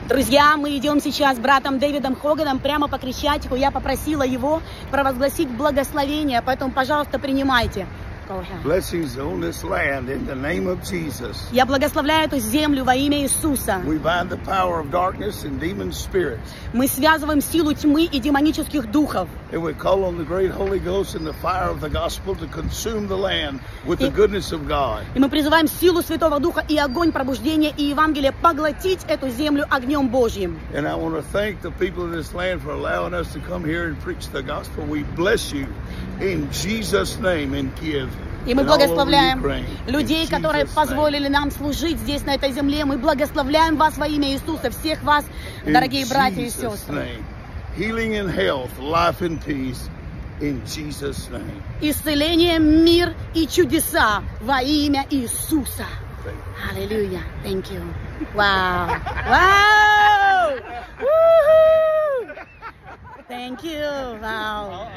Друзья, мы идем сейчас с братом Дэвидом Хоганом прямо по Крещатику. Я попросила его провозгласить благословение, поэтому, пожалуйста, принимайте. Blessings on this land in the name of Jesus. Я благословляю эту землю во имя Иисуса. We bind the power of darkness and demon spirits. Мы связываем силу тьмы и демонических духов. And we call on the great Holy Ghost and the fire of the gospel to consume the land with the goodness of God. И мы призываем силу Святого Духа и огонь пробуждения и Евангелия поглотить эту землю огнем Божьим. And I want to thank the people of this land for allowing us to come here and preach the gospel. We bless you in Jesus' name in Kiev. И мы благословляем людей, которые позволили нам служить здесь, на этой земле. Мы благословляем вас во имя Иисуса, всех вас, дорогие братья и сестры. Исцеление, мир и чудеса во имя Иисуса. Аллилуйя. Thank you. Wow. Wow. Woohoo. Thank you. Wow.